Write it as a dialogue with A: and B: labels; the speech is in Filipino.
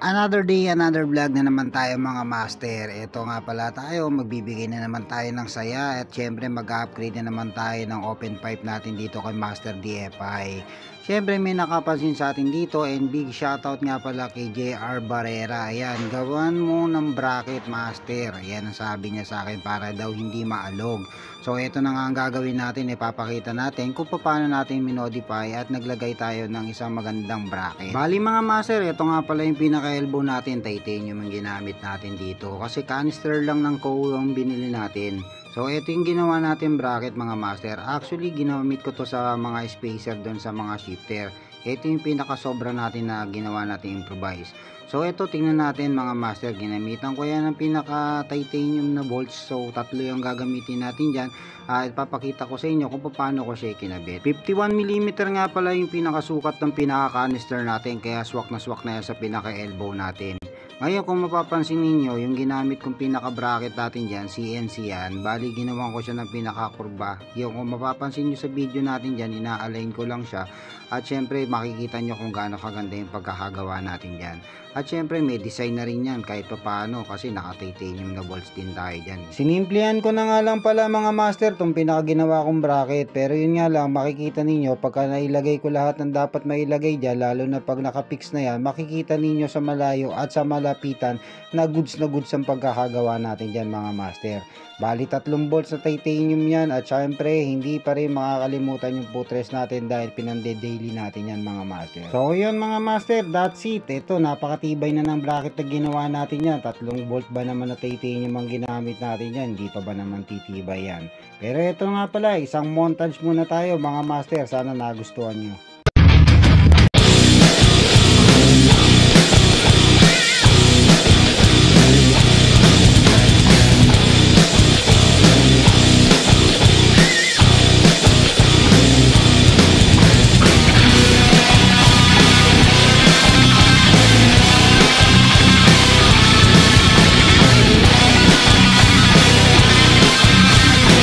A: Another day, another vlog na naman tayo mga master. Ito nga pala tayo, magbibigay na naman tayo ng saya at syempre mag-upgrade na naman tayo ng open pipe natin dito kay Master DFI. Syempre may nakapansin sa atin dito and big shoutout nga pala kay JR Barrera. Ayan, gawan mo ng bracket master. Ayan ang sabi niya sa akin para daw hindi maalog. So ito na nga ang gagawin natin, ipapakita natin kung paano natin minodify at naglagay tayo ng isang magandang bracket. Bali mga master, ito nga pala yung pinaka-elbow natin, titanium ang ginamit natin dito. Kasi canister lang ng coal ang binili natin. So ito yung ginawa natin bracket mga master. Actually ginamit ko to sa mga spacer doon sa mga shifter. Ito yung pinaka sobra natin na ginawa natin improvise. So ito tingnan natin mga master, ginamitan ko yan ng pinaka titanium na bolts. So tatlo yung gagamitin natin dyan. Ipapakita ko sa inyo kung paano ko siya kinabit. 51mm nga pala yung pinakasukat ng pinaka canister natin, kaya swak na yan sa pinaka elbow natin. Ngayon kung mapapansin ninyo, yung ginamit kong pinaka bracket natin dyan, CNC yan, bali ginawan ko siya ng pinaka kurba. Yung kung mapapansin nyo sa video natin dyan, ina-align ko lang siya. At syempre makikita nyo kung gaano kaganda yung pagkakagawa natin dyan. At syempre may design na rin yan kahit pa paano, kasi naka-titanium na bolts din tayo dyan. Sinimplihan ko na nga lang pala mga master tong pinaka ginawa kong bracket. Pero yun nga lang, makikita ninyo pagka nailagay ko lahat ng dapat mailagay dyan, lalo na pag nakapix na yan, makikita ninyo sa malayo at sa malapitan na goods ang pagkakagawa natin dyan mga master. Bali 3 bolts na titanium yan at syempre hindi pa rin makakalimutan yung footrest natin dahil pinande-daily natin yan mga master. So yun mga master, that's it. Ito napakatibay na ng bracket na ginawa natin yan. 3 bolt ba naman na titanium ang ginamit natin yan, hindi pa ba naman titibay yan. Pero ito nga pala, isang montage muna tayo mga master, sana nagustuhan nyo.